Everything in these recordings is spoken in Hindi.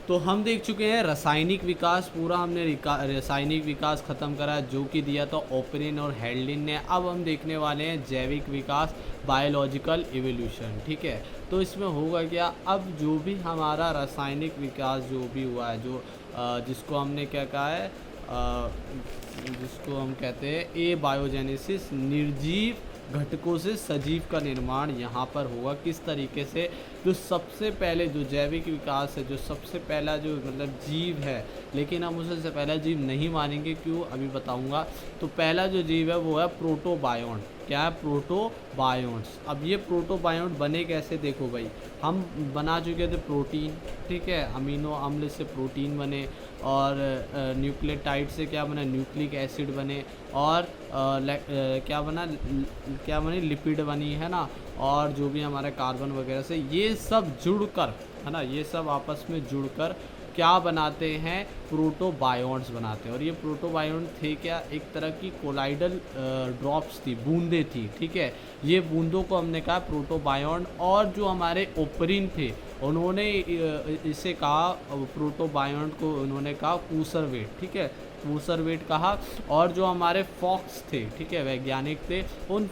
तो हम देख चुके हैं रासायनिक विकास, पूरा हमने रासायनिक विकास ख़त्म करा जो कि दिया था ओपरिन और हेडलिन ने। अब हम देखने वाले हैं जैविक विकास, बायोलॉजिकल इवोल्यूशन। ठीक है, तो इसमें होगा क्या, अब जो भी हमारा रासायनिक विकास जो भी हुआ है, जो जिसको हमने क्या कहा है, जिसको हम कहते हैं ए बायोजेनेसिस, निर्जीव घटकों से सजीव का निर्माण यहाँ पर होगा। किस तरीके से, जो सबसे पहले जो जैविक विकास है, जो सबसे पहला जो मतलब जीव है, लेकिन हम उसे से पहला जीव नहीं मानेंगे, क्यों अभी बताऊंगा। तो पहला जो जीव है वो है प्रोटोबायोन्ट। क्या है? प्रोटोबायोन्ट्स। अब ये प्रोटोबायोन्ट बने कैसे, देखो भाई, हम बना चुके थे प्रोटीन। ठीक है, अमीनो अम्ल से प्रोटीन बने, और न्यूक्लियोटाइड से क्या बना, न्यूक्लिक एसिड बने, और क्या बनी, लिपिड बनी, है ना। और जो भी हमारे कार्बन वगैरह से ये सब जुड़कर, है ना, ये सब आपस में जुड़कर क्या बनाते हैं, प्रोटोबायोन्ट्स बनाते हैं। और ये प्रोटोबायोन्ट थे क्या, एक तरह की कोलाइडल ड्रॉप्स थी, बूंदे थी। ठीक है, ये बूंदों को हमने कहा प्रोटोबायोन्ट। और जो हमारे ओपरिन थे उन्होंने इसे कहा, प्रोटोबायोन्ट को उन्होंने कहा कूसरवेट। ठीक है, कूसरवेट कहा। और जो हमारे फॉक्स थे, ठीक है, वैज्ञानिक थे, उन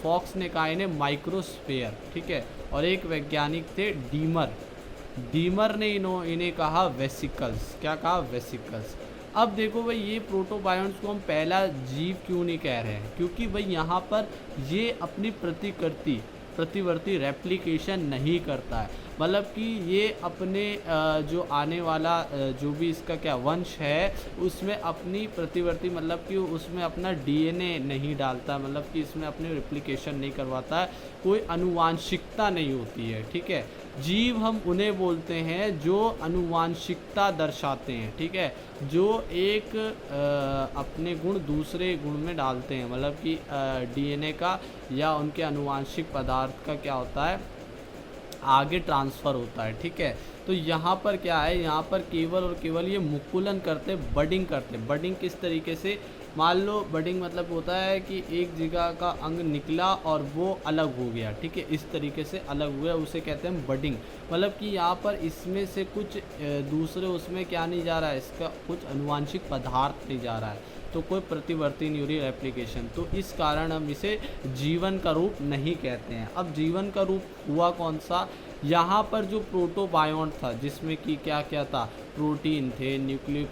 फॉक्स ने कहा इन्हें माइक्रोस्फेयर। ठीक है, और एक वैज्ञानिक थे डीमर ने इन्हें कहा वेसिकल्स। क्या कहा? वेसिकल्स। अब देखो भाई, ये प्रोटोबायोन्ट्स को हम पहला जीव क्यों नहीं कह रहे हैं, क्योंकि भाई यहाँ पर ये अपनी प्रतिवर्ती रेप्लिकेशन नहीं करता है। मतलब कि ये अपने जो आने वाला जो भी इसका क्या वंश है उसमें अपनी प्रतिवर्ती, मतलब कि उसमें अपना डीएनए नहीं डालता, मतलब कि इसमें अपने रेप्लिकेशन नहीं करवाता है, कोई अनुवांशिकता नहीं होती है। ठीक है, जीव हम उन्हें बोलते हैं जो अनुवांशिकता दर्शाते हैं। ठीक है, जो एक अपने गुण दूसरे गुण में डालते हैं, मतलब कि डीएनए का या उनके अनुवांशिक पदार्थ का क्या होता है, आगे ट्रांसफ़र होता है। ठीक है, तो यहाँ पर क्या है, यहाँ पर केवल और केवल ये मुकुलन करते, बडिंग करते। बडिंग किस तरीके से, मान लो बडिंग मतलब होता है कि एक जगह का अंग निकला और वो अलग हो गया। ठीक है, इस तरीके से अलग हुआ, उसे कहते हैं बडिंग। मतलब कि यहाँ पर इसमें से कुछ दूसरे उसमें क्या नहीं जा रहा है, इसका कुछ अनुवांशिक पदार्थ नहीं जा रहा है, तो कोई प्रतिवर्ती नहीं हो रही रेप्लिकेशन। तो इस कारण हम इसे जीवन का रूप नहीं कहते हैं। अब जीवन का रूप हुआ कौन सा, यहाँ पर जो प्रोटोबायोन्ट था, जिसमें कि क्या क्या था, प्रोटीन थे, न्यूक्लिक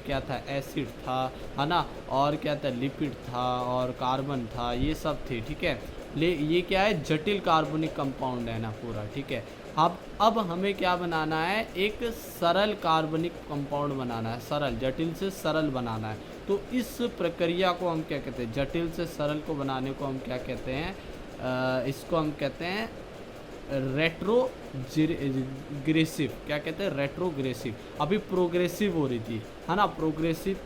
क्या था, एसिड था, है ना, और क्या था, लिपिड था, और कार्बन था, ये सब थे। ठीक है, ये क्या है, जटिल कार्बनिक कंपाउंड है ना पूरा। ठीक है, अब हमें क्या बनाना है, एक सरल कार्बनिक कंपाउंड बनाना है, सरल, जटिल से सरल बनाना है। तो इस प्रक्रिया को हम क्या कहते हैं, जटिल से सरल को बनाने को हम क्या कहते हैं, इसको हम कहते हैं रेट्रोग्रेसिव। क्या कहते हैं, रेट्रोग्रेसिव। अभी प्रोग्रेसिव हो रही थी, है ना, प्रोग्रेसिव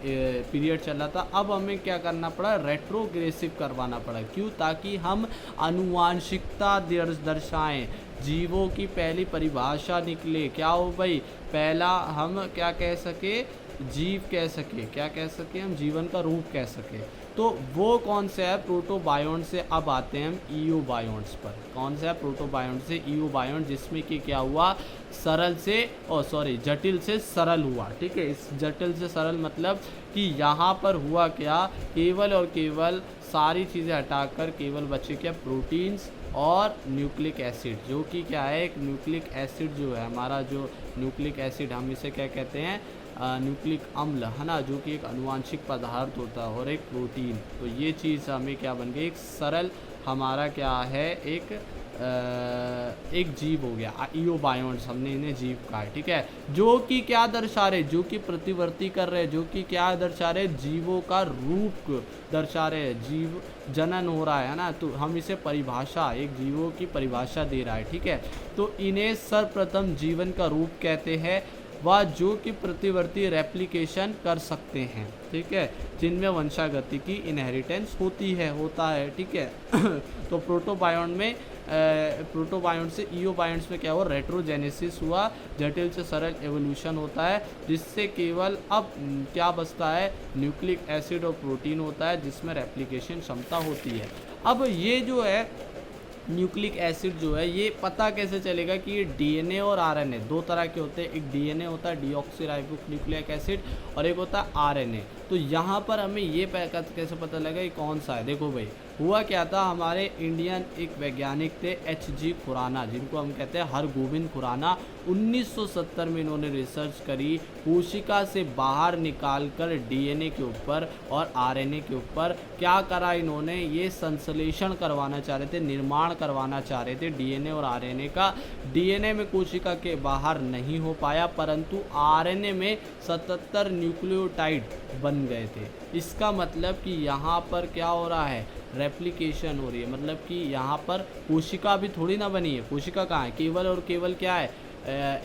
पीरियड चल रहा था। अब हमें क्या करना पड़ा, रेट्रोग्रेसिव करवाना पड़ा। क्यों? ताकि हम अनुवांशिकता दर्शाएं, जीवों की पहली परिभाषा निकले। क्या हो भाई, पहला हम क्या कह सके, जीव कह सके, क्या कह सके हम, जीवन का रूप कह सके। तो वो कौन सा है, प्रोटोबायोन्ट से। अब आते हैं हम ईओबायोन्ट्स पर। कौन सा है, प्रोटोबायोन्ट से ईओबायोन्ट, जिसमें कि क्या हुआ, सरल से जटिल से सरल हुआ। ठीक है, इस जटिल से सरल मतलब कि यहाँ पर हुआ क्या, केवल और केवल सारी चीज़ें हटाकर केवल बचे क्या, प्रोटीन्स और न्यूक्लिक एसिड, जो कि क्या है, एक न्यूक्लिक एसिड जो है हमारा, जो न्यूक्लिक एसिड हम इसे क्या कहते हैं, न्यूक्लिक अम्ल, है ना, जो कि एक अनुवांशिक पदार्थ होता है, और एक प्रोटीन। तो ये चीज़ हमें क्या बन गई, एक सरल हमारा क्या है, एक जीव हो गया। ईओबायोन्ट्स हमने इन्हें जीव कहा है। ठीक है, जो कि क्या दर्शा रहे, जो कि प्रतिवर्ती कर रहे, जो कि क्या दर्शा रहे, जीवों का रूप दर्शा रहे, जीव जनन हो रहा है ना, तो हम इसे परिभाषा, एक जीवों की परिभाषा दे रहा है। ठीक है, तो इन्हें सर्वप्रथम जीवन का रूप कहते हैं, व जो कि प्रतिवर्ती रेप्लिकेशन कर सकते हैं। ठीक है, जिनमें वंशागति की इनहेरिटेंस होता है। ठीक है, तो प्रोटोबायोन्ट से ईओबायोन्ट्स में क्या हुआ, रेट्रोजेनेसिस हुआ, जटिल से सरल एवोल्यूशन होता है, जिससे केवल अब क्या बचता है, न्यूक्लिक एसिड और प्रोटीन होता है, जिसमें रेप्लिकेशन क्षमता होती है। अब ये जो है न्यूक्लिक एसिड जो है ये पता कैसे चलेगा कि ये डीएनए और आरएनए दो तरह के होते हैं। एक डीएनए होता है डीऑक्सीराइबोन्यूक्लिक एसिड और एक होता है आरएनए। तो यहाँ पर हमें ये कैसे पता लगा ये कौन सा है। देखो भाई हुआ क्या था, हमारे इंडियन एक वैज्ञानिक थे एच.जी. खुराना, जिनको हम कहते हैं हरगोविंद खुराना। 1970 में इन्होंने रिसर्च करी, कोशिका से बाहर निकालकर डीएनए के ऊपर और आरएनए के ऊपर क्या करा इन्होंने, ये संश्लेषण करवाना चाह रहे थे, निर्माण करवाना चाह रहे थे डीएनए और आरएनए का। डीएनए में कोशिका के बाहर नहीं हो पाया, परंतु आरएनए में 77 न्यूक्लियोटाइड बन गए थे। इसका मतलब कि यहाँ पर क्या हो रहा है, रेप्लिकेशन हो रही है। मतलब कि यहाँ पर कोशिका भी थोड़ी ना बनी है, कोशिका कहाँ है, केवल और केवल क्या है,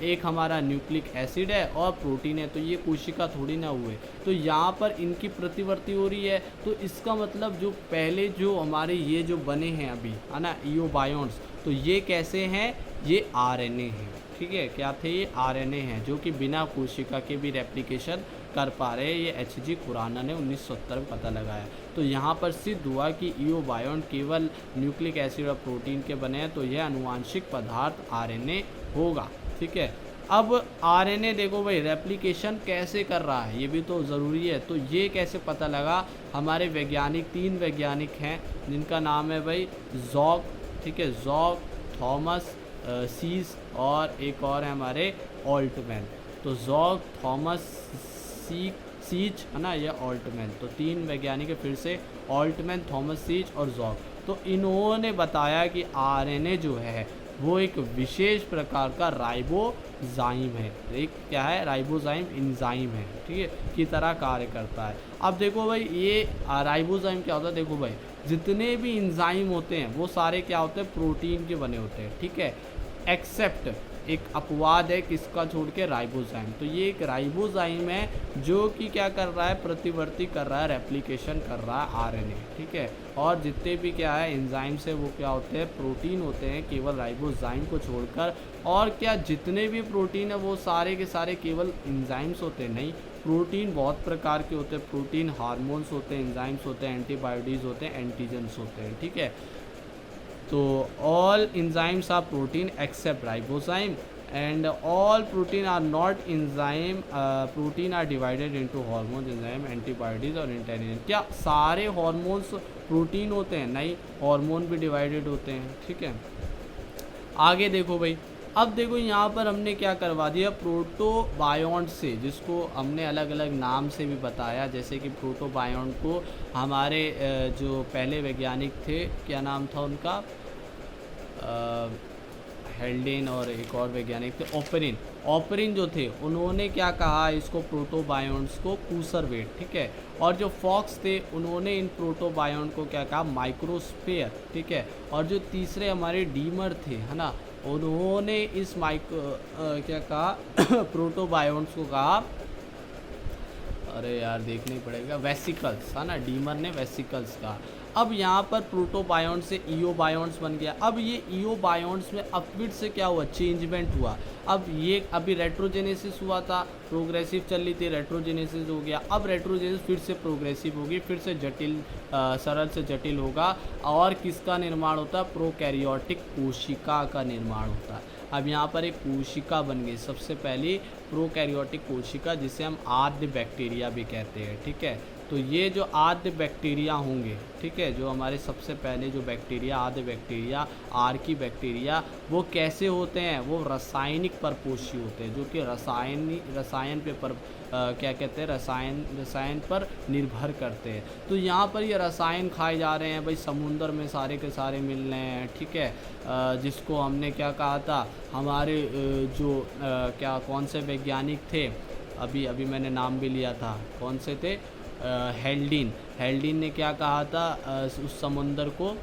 एक हमारा न्यूक्लिक एसिड है और प्रोटीन है, तो ये कोशिका थोड़ी ना हुए। तो यहाँ पर इनकी प्रतिवर्ती हो रही है। तो इसका मतलब जो पहले जो हमारे ये जो बने हैं अभी है ना ईओ बायोन्स, तो ये कैसे हैं, ये आरएनए हैं। ठीक है, क्या थे ये आरएनए हैं जो कि बिना कोशिका के भी रेप्लिकेशन कर पा रहे हैं। ये एच.जी. खुराना ने 1970 में पता लगाया। तो यहाँ पर सिद्ध हुआ कि ईओ बायोन केवल न्यूक्लिक एसिड और प्रोटीन के बने हैं, तो यह आनुवांशिक पदार्थ आरएनए होगा। ठीक है, अब आरएनए देखो भाई रेप्लिकेशन कैसे कर रहा है, ये भी तो ज़रूरी है। तो ये कैसे पता लगा, हमारे वैज्ञानिक 3 वैज्ञानिक हैं जिनका नाम है भाई ज़ॉग, ठीक है, ज़ॉग, थॉमस सीस और एक और है हमारे ऑल्टमैन। तो ज़ॉग, थॉमस सीच है ना, या ऑल्टमैन। तो 3 वैज्ञानिक है, फिर से ऑल्टमैन, थॉमस सीच और ज़ॉग। तो इन्होंने बताया कि आरएनए जो है वो एक विशेष प्रकार का राइबोजाइम है। एक क्या है, राइबोजाइम एंजाइम है, ठीक है, की तरह कार्य करता है। अब देखो भाई ये राइबोजाइम क्या होता है, देखो भाई जितने भी एंजाइम होते हैं वो सारे क्या होते हैं, प्रोटीन के बने होते हैं। ठीक है, एक्सेप्ट एक अपवाद है किसका छोड़ के, राइबोजाइम। तो ये एक राइबोजाइम है जो कि क्या कर रहा है, प्रतिवर्ती कर रहा है, रेप्लिकेशन कर रहा है आरएनए। ठीक है, और जितने भी क्या है एंजाइम्स है वो क्या होते हैं, प्रोटीन होते हैं, केवल राइबोजाइम को छोड़कर। और क्या जितने भी प्रोटीन है वो सारे के सारे केवल एंजाइम्स होते हैं, नहीं, प्रोटीन बहुत प्रकार के होते हैं। प्रोटीन हार्मोन्स होते हैं, एंजाइम्स होते हैं, एंटीबॉडीज़ होते हैं, एंटीजन्स होते हैं। ठीक है, तो all enzymes are protein except ribosome and all protein are not enzyme, protein are divided into hormones, enzyme, antibodies और intelligence। क्या सारे hormones प्रोटीन होते हैं, नहीं, हार्मोन भी डिवाइडेड होते हैं। ठीक है, आगे देखो भाई, अब देखो यहाँ पर हमने क्या करवा दिया, प्रोटोबायोन्ट से, जिसको हमने अलग अलग नाम से भी बताया, जैसे कि प्रोटोबायोन्ट को हमारे जो पहले वैज्ञानिक थे, क्या नाम था उनका, हेल्डेन, और एक और वैज्ञानिक थे ऑपरिन। ऑपरिन जो थे उन्होंने क्या कहा, इसको प्रोटोबायोन्ट्स को कूसरवेट। ठीक है, और जो फॉक्स थे उन्होंने इन प्रोटोबायोन्ट को क्या कहा, माइक्रोस्फेयर। ठीक है, और जो तीसरे हमारे डीमर थे है ना, उन्होंने इस क्या कहा प्रोटोबायोन्ट्स को कहा, अरे यार देखना ही पड़ेगा, वेसिकल्स है ना, डीमर ने वेसिकल्स कहा। अब यहाँ पर प्रोटोबायोन्ट से ईओबायोन्ट्स बन गया। अब ये ईओबायोन्ट्स में अपविट से क्या हुआ, चेंजमेंट हुआ। अब ये अभी रेट्रोजेनेसिस हुआ था, प्रोग्रेसिव चल रही थी, रेट्रोजेनेसिस हो गया। अब रेट्रोजेनेसिस फिर से प्रोग्रेसिव होगी, फिर से जटिल, सरल से जटिल होगा। और किसका निर्माण होता है, प्रोकैरियोटिक कोशिका का निर्माण होता है। अब यहाँ पर एक कोशिका बन गई, सबसे पहली प्रोकैरियोटिक कोशिका, जिसे हम आद्य बैक्टीरिया भी कहते हैं। ठीक है, तो ये जो आद्य बैक्टीरिया होंगे, ठीक है, जो हमारे सबसे पहले जो बैक्टीरिया, आद्य बैक्टीरिया, आर्की बैक्टीरिया, वो कैसे होते हैं, वो रासायनिक परपोषी होते हैं, जो कि रसायन पे क्या कहते हैं, रसायन पर निर्भर करते हैं। तो यहाँ पर ये रसायन खाए जा रहे हैं भाई, समुंदर में सारे के सारे मिल रहे हैं। ठीक है, जिसको हमने क्या कहा था, हमारे जो क्या कौन से वैज्ञानिक थे, अभी मैंने नाम भी लिया था, कौन से थे, हेल्डीन ने क्या कहा था, उस समुंदर को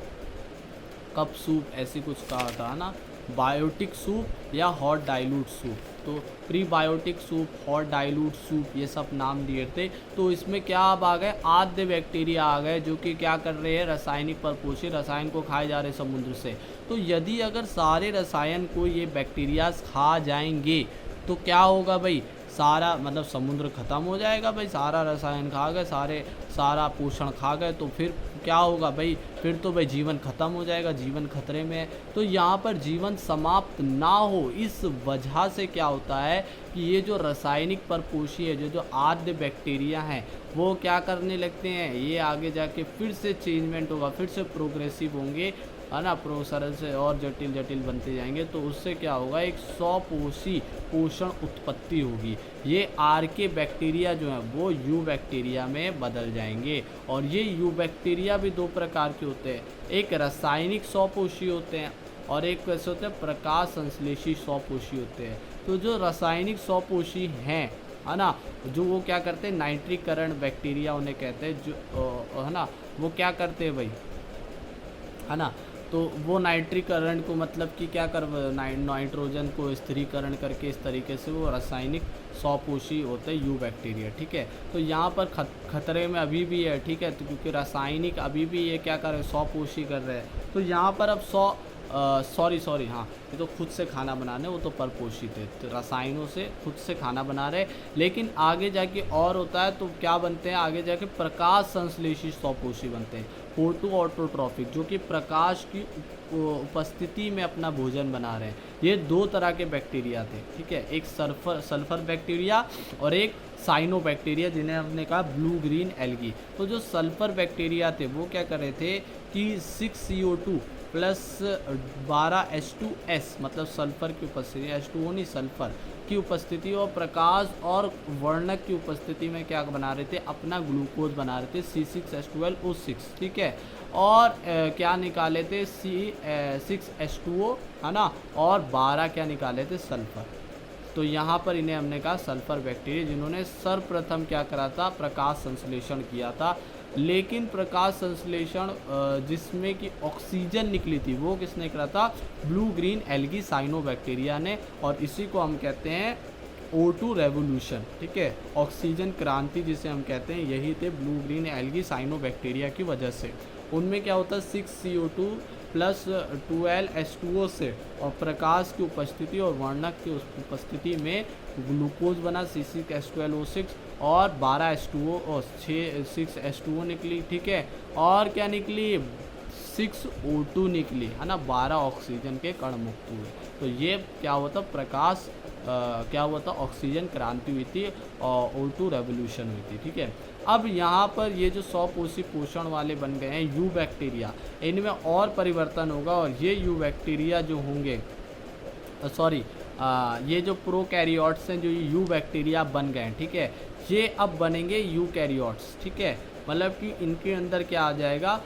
कप सूप ऐसी कुछ कहा था ना, बायोटिक सूप या हॉट डाइल्यूट सूप। तो prebiotic soup, hot dilute soup, ये सब नाम दिए थे। तो इसमें क्या अब आ गए, आद्य बैक्टीरिया आ गए, जो कि क्या कर रहे हैं, रासायनिक परपोषी, रसायन को खाए जा रहे हैं समुद्र से। तो यदि अगर सारे रसायन को ये बैक्टीरियाज खा जाएंगे तो क्या होगा भाई, सारा मतलब समुद्र ख़त्म हो जाएगा भाई, सारा रसायन खा गए, सारा पोषण खा गए, तो फिर क्या होगा भाई, फिर तो भाई जीवन ख़त्म हो जाएगा, जीवन खतरे में है। तो यहाँ पर जीवन समाप्त ना हो, इस वजह से क्या होता है कि ये जो रासायनिक परपोषी है, जो आद्य बैक्टीरिया हैं, वो क्या करने लगते हैं, ये आगे जाके फिर से चेंजमेंट होगा, फिर से प्रोग्रेसिव होंगे, है ना, सरल से और जटिल जटिल बनते जाएंगे। तो उससे क्या होगा, एक स्वपोषी पोषण उत्पत्ति होगी। ये आर्के बैक्टीरिया जो हैं वो यू बैक्टीरिया में बदल जाएंगे। और ये यू बैक्टीरिया भी दो प्रकार के होते हैं, एक रासायनिक स्वपोषी होते हैं और एक कैसे होते हैं, प्रकाश संश्लेषी स्वपोषी होते हैं। तो जो रासायनिक स्वपोषी हैं, है ना, जो वो क्या करते हैं, नाइट्रीकरण बैक्टीरिया उन्हें कहते हैं, जो है ना, वो क्या करते हैं भाई, है ना, तो वो नाइट्रीकरण को मतलब कि क्या कर नाइट्रोजन को स्थिरीकरण करके इस तरीके से वो रासायनिक स्वपोषी होते हैं यू बैक्टीरिया। ठीक है, तो यहाँ पर खतरे में अभी भी है। ठीक है, तो क्योंकि रासायनिक अभी भी ये क्या कर रहे हैं, स्वपोषी कर रहे हैं। तो यहाँ पर अब सॉरी हाँ, ये तो खुद से खाना बनाने, वो तो परपोषित है, तो रसायनों से खुद से खाना बना रहे। लेकिन आगे जाके और होता है, तो क्या बनते हैं आगे जाके, प्रकाश संश्लेषी स्वपोषी बनते हैं, फोटो ऑटोट्रॉफिक, जो कि प्रकाश की उपस्थिति में अपना भोजन बना रहे हैं। ये दो तरह के बैक्टीरिया थे। ठीक है, एक सल्फर बैक्टीरिया और एक साइनो बैक्टीरिया, जिन्हें हमने कहा ब्लू ग्रीन एल्गी। तो जो सल्फर बैक्टीरिया थे वो क्या कर रहे थे कि 6CO2 प्लस 12H2S, मतलब सल्फर की उपस्थिति, H2O नहीं, सल्फर की उपस्थिति और प्रकाश और वर्णक की उपस्थिति में क्या बना रहे थे, अपना ग्लूकोज बना रहे थे, C6H12O6। ठीक है, और क्या निकाले थे, C6H2O, है ना, और 12 क्या निकाले थे, सल्फर। तो यहाँ पर इन्हें हमने कहा सल्फर बैक्टीरिया, जिन्होंने सर्वप्रथम क्या करा था, प्रकाश संश्लेषण किया था। लेकिन प्रकाश संश्लेषण जिसमें कि ऑक्सीजन निकली थी, वो किसने करा था, blue green algae cyanobacteria ने। और इसी को हम कहते हैं O2 रेवोल्यूशन। ठीक है, ऑक्सीजन क्रांति जिसे हम कहते हैं, यही थे blue green algae cyanobacteria की वजह से। उनमें क्या होता है, 6CO2 प्लस 12H2O से, और प्रकाश की उपस्थिति और वर्णक की उपस्थिति में ग्लूकोज बना, C6H12O6, और 12H2O और 6H2O निकली। ठीक है, और क्या निकली, 6O2 निकली, है ना, 12 ऑक्सीजन के कण मुक्त हुए। तो ये क्या होता, प्रकाश क्या हुआ था, ऑक्सीजन क्रांति हुई थी और O2 रेवोल्यूशन हुई थी। ठीक है, अब यहाँ पर ये जो स्वपोषी पोषण वाले बन गए हैं यू बैक्टीरिया, इनमें और परिवर्तन होगा। और ये यू बैक्टीरिया जो होंगे, ये जो प्रोकैरियोट्स हैं, जो यू बैक्टीरिया बन गए हैं, ठीक है, ये अब बनेंगे यूकैरियोट्स। ठीक है, मतलब कि इनके अंदर क्या आ जाएगा,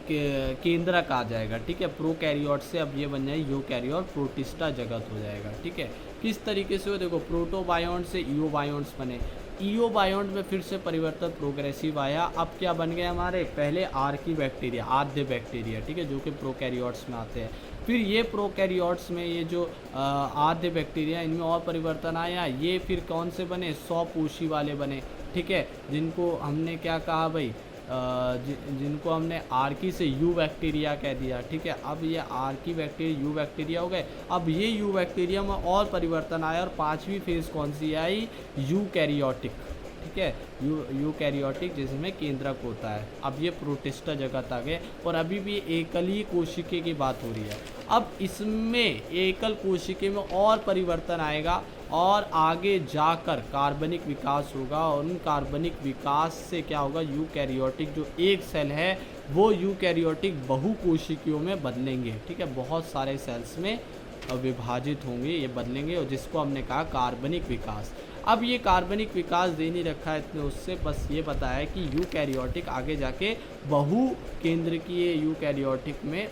केंद्रक आ जाएगा। ठीक है, प्रोकैरियोट से अब ये बन जाए यूकैरियोट, प्रोटिस्टा जगत हो जाएगा। ठीक है, किस तरीके से हो, देखो, प्रोटोबायोन्ट से ईओबायोन्ट्स बने, ईओबायोन्ट में फिर से परिवर्तन प्रोग्रेसिव आया। अब क्या बन गए हमारे, पहले आर्की बैक्टीरिया, आद्य बैक्टीरिया, ठीक है, जो कि प्रोकैरियोट्स में आते हैं। फिर ये प्रोकैरियोट्स में ये जो आद्य बैक्टीरिया, इनमें और परिवर्तन आया। ये फिर कौन से बने, स्वपोषी वाले बने। ठीक है, जिनको हमने क्या कहा भाई, जिनको हमने आर्की से यू बैक्टीरिया कह दिया। ठीक है, अब ये आर्की बैक्टीरिया यू बैक्टीरिया हो गए। अब ये यू बैक्टीरिया में और परिवर्तन आया, और पांचवी फेज कौन सी आई, यूकैरियोटिक। ठीक है, यूकैरियोटिक, जिसमें केंद्रक होता है। अब ये प्रोटिस्टा जगत आ गए, और अभी भी एकल कोशिके की बात हो रही है। अब इसमें एकल कोशिके में और परिवर्तन आएगा, और आगे जाकर कार्बनिक विकास होगा, और उन कार्बनिक विकास से क्या होगा, यूकैरियोटिक जो एक सेल है वो यूकैरियोटिक बहुकोशिकीयों में बदलेंगे। ठीक है, बहुत सारे सेल्स में विभाजित होंगे, ये बदलेंगे, और जिसको हमने कहा कार्बनिक विकास। अब ये कार्बनिक विकास दे नहीं रखा है इतने, उससे बस ये बताया है कि यूकैरियोटिक आगे जाके बहु केंद्रकीय यूकैरियोटिक में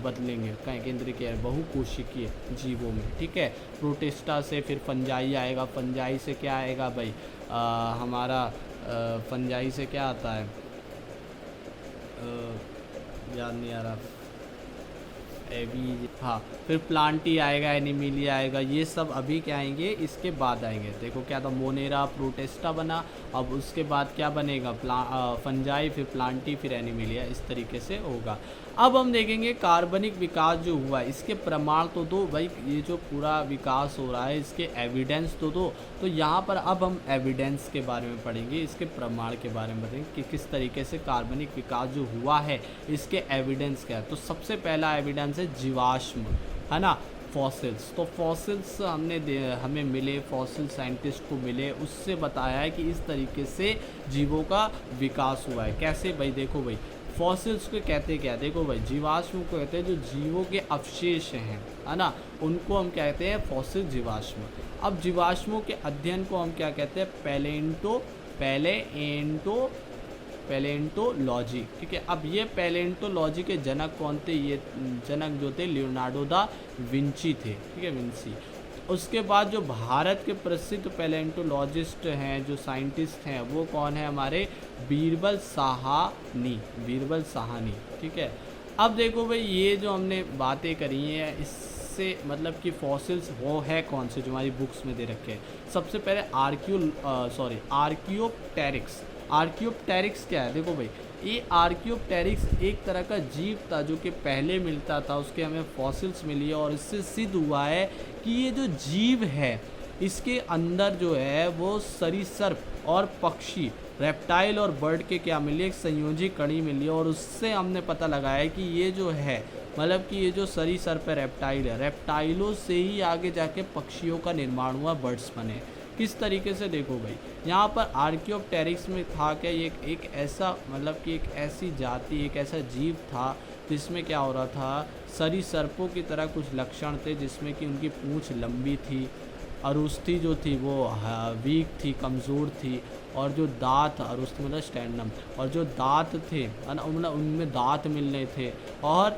बदलेंगे, कहीं केंद्रकीय बहुकोशिकीय जीवों में। ठीक है, प्रोटिस्टा से फिर फंजाई आएगा, फंजाई से क्या आएगा भाई, हमारा फंजाई से क्या आता है, याद नहीं आ रहा, हाँ, फिर प्लांटी आएगा, एनिमिलिया आएगा, ये सब अभी क्या आएंगे, इसके बाद आएंगे। देखो क्या था, मोनेरा, प्रोटेस्टा बना, अब उसके बाद क्या बनेगा, फंजाई, फिर प्लांटी, फिर एनिमिलिया, इस तरीके से होगा। अब हम देखेंगे कार्बनिक विकास जो हुआ है इसके प्रमाण तो दो भाई, ये जो पूरा विकास हो रहा है इसके एविडेंस तो दो। तो यहाँ पर अब हम एविडेंस के बारे में पढ़ेंगे, इसके प्रमाण के बारे में बताएंगे कि किस तरीके से कार्बनिक विकास जो हुआ है इसके एविडेंस क्या है। तो सबसे पहला एविडेंस है जीवाश्म, है ना, फॉसिल्स। तो फॉसिल्स हमें मिले, फॉसिल साइंटिस्ट को मिले, उससे बताया है कि इस तरीके से जीवों का विकास हुआ है। कैसे भाई, देखो भाई फॉसिल्स को कहते क्या, देखो भाई जीवाश्म को कहते हैं जो जीवों के अवशेष हैं, है ना, उनको हम कहते हैं फॉसिल जीवाश्म। अब जीवाश्मों के अध्ययन को हम क्या कहते हैं, पैलेंटोलॉजी। ठीक है, अब ये पैलेंटोलॉजी के जनक कौन थे, ये जनक जो थे लियोनार्डो दा विंची थे। ठीक है, विंची। उसके बाद जो भारत के प्रसिद्ध पैलेंटोलॉजिस्ट हैं, जो साइंटिस्ट हैं, वो कौन है हमारे, बीरबल साहनी। ठीक है, अब देखो भाई ये जो हमने बातें करी हैं इससे मतलब कि फॉसिल्स वो है कौन से जो हमारी बुक्स में दे रखे हैं। सबसे पहले आर्कियोप्टेरिक्स क्या है, देखो भाई ये आर्कियोप्टेरिक्स एक तरह का जीव था जो कि पहले मिलता था, उसके हमें फॉसिल्स मिली है और इससे सिद्ध हुआ है कि ये जो जीव है इसके अंदर जो है वो सरीसृप और पक्षी, रेप्टाइल और बर्ड के क्या मिली, एक संयोजी कड़ी मिली है। और उससे हमने पता लगाया है कि ये जो है मतलब कि ये जो सरीसृप है, रेप्टाइल है, रेप्टाइलों से ही आगे जाके पक्षियों का निर्माण हुआ, बर्ड्स बने। किस तरीके से, देखो भाई यहाँ पर आर्कियोप्टेरिक्स में था क्या, ये एक ऐसा मतलब कि एक ऐसी जाति, एक ऐसा जीव था जिसमें क्या हो रहा था, सरीसृपों की तरह कुछ लक्षण थे, जिसमें कि उनकी पूंछ लंबी थी, अरुस्थि जो थी वो वीक थी, कमज़ोर थी, और जो दांत, अरुस्थि मतलब स्टैंडम, और जो दांत थे उनमें दांत मिल रहे थे, और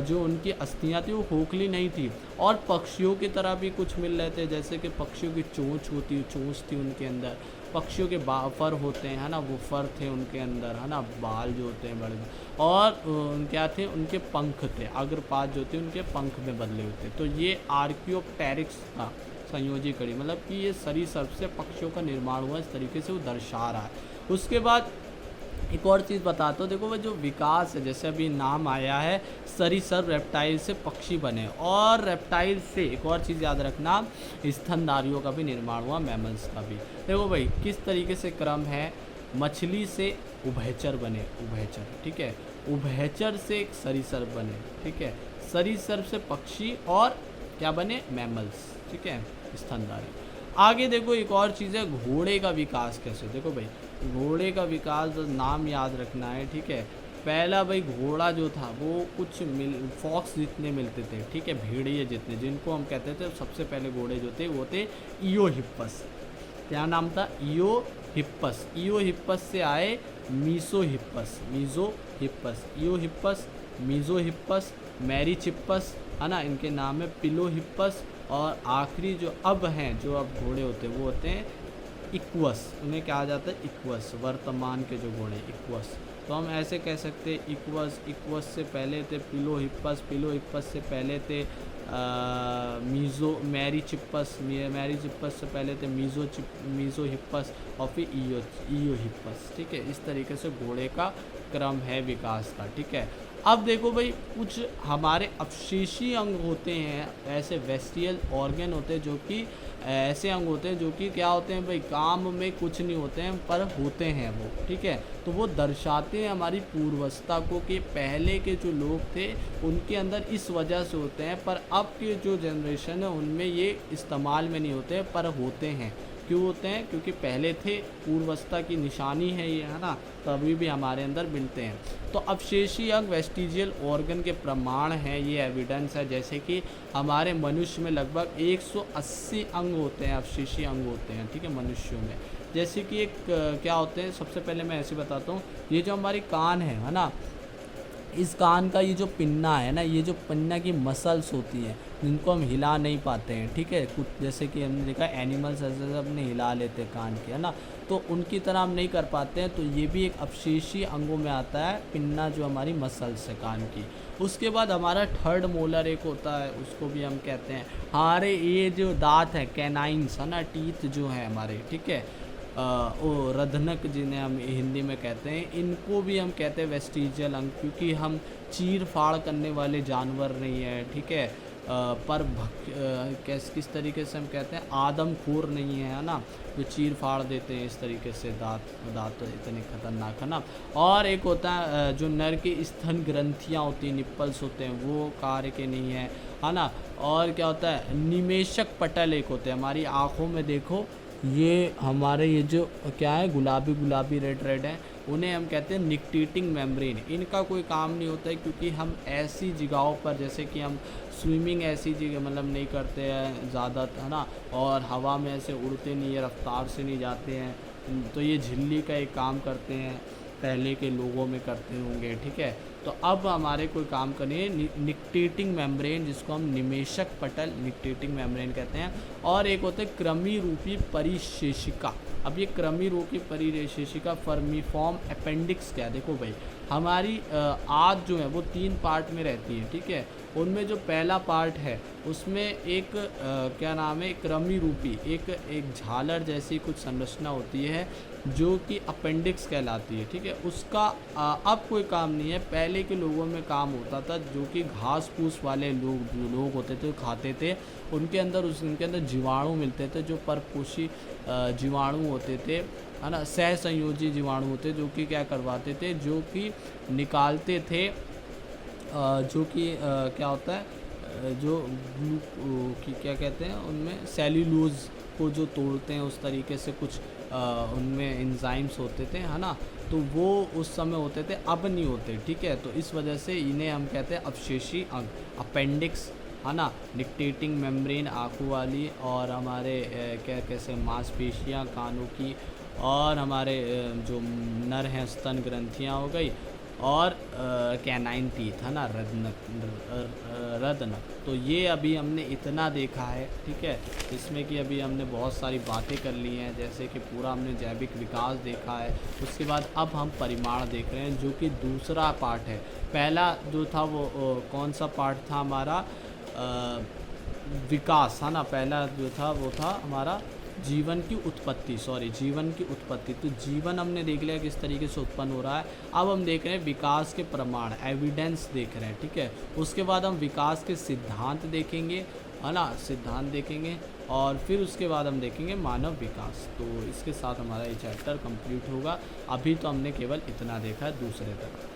जो उनकी अस्थियाँ थी वो खोखली नहीं थी, और पक्षियों की तरह भी कुछ मिल रहे थे, जैसे कि पक्षियों की चोंच थी उनके अंदर, पक्षियों के फर होते हैं, है ना, वो फर थे उनके अंदर, है ना, बाल जो होते हैं बड़े, और क्या थे, उनके पंख थे, अग्रपात जो थे उनके पंख में बदले हुए थे। तो ये आर्कियोप्टेरिक्स था, संयोजी कड़ी, मतलब कि ये सरीसृप से पक्षियों का निर्माण हुआ, इस तरीके से वो दर्शा रहा है। उसके बाद एक और चीज़ बताता हूँ, देखो वो जो विकास है, जैसे अभी नाम आया है सरीसृप, रेप्टाइल से पक्षी बने, और रेप्टाइल से एक और चीज़ याद रखना, स्तनधारियों का भी निर्माण हुआ, मैमल्स का भी। देखो भाई किस तरीके से क्रम है, मछली से उभयचर बने, उभयचर, ठीक है, उभयचर से एक सरीसृप बने, ठीक है, सरीसृप से पक्षी, और क्या बने, मैमल्स, ठीक है, स्तनधारी। आगे देखो एक और चीज़ है, घोड़े का विकास कैसे, देखो भाई घोड़े का विकास नाम याद रखना है, ठीक है। पहला भाई घोड़ा जो था वो कुछ फॉक्स जितने मिलते थे, ठीक है, भेड़िए जितने, जिनको हम कहते थे सबसे पहले घोड़े जो थे वो थे इयोहिप्पस। क्या नाम था, इयोहिप्पस। इयोहिप्पस से आए मीसोहिप्पस, इयोहिप्पस, मीसोहिप्पस, मैरीचिप्पस, है ना, इनके नाम है पिलोहिप्पस, और आखिरी जो अब हैं, जो अब घोड़े होते हैं वो होते हैं इक्वस, उन्हें कहा जाता है इक्वस, वर्तमान के जो घोड़े इक्वस। तो हम ऐसे कह सकते हैं इक्वस से पहले थे पिलोहिप्पस से पहले थे मैरीचिप्पस से पहले थे मीसोहिप्पस, और फिर इयोहिप्पस, ठीक है। इस तरीके से घोड़े का क्रम है विकास का, ठीक है। अब देखो भाई कुछ हमारे अवशेषी अंग होते हैं, ऐसे वेस्टियल ऑर्गन होते हैं, जो कि ऐसे अंग होते हैं जो कि क्या होते हैं भाई, काम में कुछ नहीं होते हैं पर होते हैं वो, ठीक है। तो वो दर्शाते हैं हमारी पूर्वावस्था को, कि पहले के जो लोग थे उनके अंदर इस वजह से होते हैं, पर अब के जो जनरेशन है उनमें ये इस्तेमाल में नहीं होते हैं, पर होते हैं। क्यों होते हैं, क्योंकि पहले थे, पूर्वावस्था की निशानी है ये, है ना, तो अभी भी हमारे अंदर मिलते हैं। तो अवशेषी अंग वेस्टिजियल ऑर्गन के प्रमाण हैं, ये एविडेंस है। जैसे कि हमारे मनुष्य में लगभग 180 अंग होते हैं, अवशेषी अंग होते हैं, ठीक है, मनुष्यों में। जैसे कि एक क्या होते हैं, सबसे पहले मैं ऐसे बताता हूँ, ये जो हमारी कान है ना, इस कान का ये जो पिन्ना है ना, ये जो पिन्ना की मसल्स होती हैं जिनको हम हिला नहीं पाते हैं, ठीक है, कुछ जैसे कि हमने देखा एनिमल्स ऐसे अपने हिला लेते हैं कान के, है ना, तो उनकी तरह हम नहीं कर पाते हैं। तो ये भी एक अवशेषी अंगों में आता है, पिन्ना जो हमारी मसल्स है कान की। उसके बाद हमारा थर्ड मोलर एक होता है, उसको भी हम कहते हैं, हमारे ये जो दांत है कैनाइंस, है ना, टीथ जो है हमारे, ठीक है, रधनक जिन्हें हम हिंदी में कहते हैं, इनको भी हम कहते हैं वेस्टिजियल अंग, क्योंकि हम चीर फाड़ करने वाले जानवर नहीं है, ठीक है। पर किस तरीके से हम कहते हैं, आदमखोर नहीं है ना, जो चीर फाड़ देते हैं इस तरीके से, दांत दांत इतने खतरनाक है ना। और एक होता है जो नर की स्तन ग्रंथियाँ होती हैं, निप्पल्स होते हैं, वो कार्य के नहीं है ना। और क्या होता है, निमेशक पटल एक होते हैं, हमारी आँखों में देखो, ये हमारे ये जो क्या है, गुलाबी गुलाबी रेड रेड है, उन्हें हम कहते हैं निक्टेटिंग मेम्ब्रेन। इनका कोई काम नहीं होता है, क्योंकि हम ऐसी जगहों पर, जैसे कि हम स्विमिंग ऐसी जगह मतलब नहीं करते हैं ज़्यादा, है ना, और हवा में ऐसे उड़ते नहीं है, रफ्तार से नहीं जाते हैं, तो ये झिल्ली का एक काम करते हैं, पहले के लोगों में करते होंगे, ठीक है। तो अब हमारे कोई काम करनी है, निक्टेटिंग मेम्ब्रेन, जिसको हम निमेशक पटल निक्टेटिंग मेम्ब्रेन कहते हैं। और एक होता है कृमि रूपी परिशेषिका। अब ये कृमि रूपी परिशेषिका फर्मीफॉर्म अपेंडिक्स क्या है, देखो भाई, हमारी आँत जो है वो 3 पार्ट में रहती है, ठीक है। उनमें जो पहला पार्ट है उसमें एक क्या नाम है, कृमि रूपी एक झालर जैसी कुछ संरचना होती है, जो कि अपेंडिक्स कहलाती है, ठीक है। उसका अब कोई काम नहीं है, पहले के लोगों में काम होता था, जो कि घास फूस वाले लोग होते थे, खाते थे, उनके अंदर जीवाणु मिलते थे, जो परपोषी जीवाणु होते थे, है ना, सहसंयोजी जीवाणु होते, जो कि क्या करवाते थे, जो कि निकालते थे, जो कि क्या होता है, जो कि क्या कहते हैं, उनमें सेल्यूलोज को जो तोड़ते हैं, उस तरीके से कुछ उनमें एंजाइम्स होते थे, है ना, तो वो उस समय होते थे, अब नहीं होते, ठीक है। तो इस वजह से इन्हें हम कहते हैं अवशेषी अंग, अपेंडिक्स, है ना। निक्टेटिंग मेम्ब्रेन आँखों वाली, और हमारे क्या कैसे मांसपेशियाँ कानों की, और हमारे जो नर हैं स्तन ग्रंथियाँ हो गई, और कैनाइन टीथ, है ना, रदनक। तो ये अभी हमने इतना देखा है, ठीक है। इसमें कि अभी हमने बहुत सारी बातें कर ली हैं, जैसे कि पूरा हमने जैविक विकास देखा है। उसके बाद अब हम परिमाण देख रहे हैं, जो कि दूसरा पार्ट है। पहला जो था वो कौन सा पार्ट था हमारा, विकास, है ना। पहला जो था वो था हमारा जीवन की उत्पत्ति, जीवन की उत्पत्ति। तो जीवन हमने देख लिया किस तरीके से उत्पन्न हो रहा है। अब हम देख रहे हैं विकास के प्रमाण, एविडेंस देख रहे हैं, ठीक है। उसके बाद हम विकास के सिद्धांत देखेंगे, है ना, सिद्धांत देखेंगे, और फिर उसके बाद हम देखेंगे मानव विकास। तो इसके साथ हमारा ये चैप्टर कंप्लीट होगा। अभी तो हमने केवल इतना देखा है, दूसरे तक।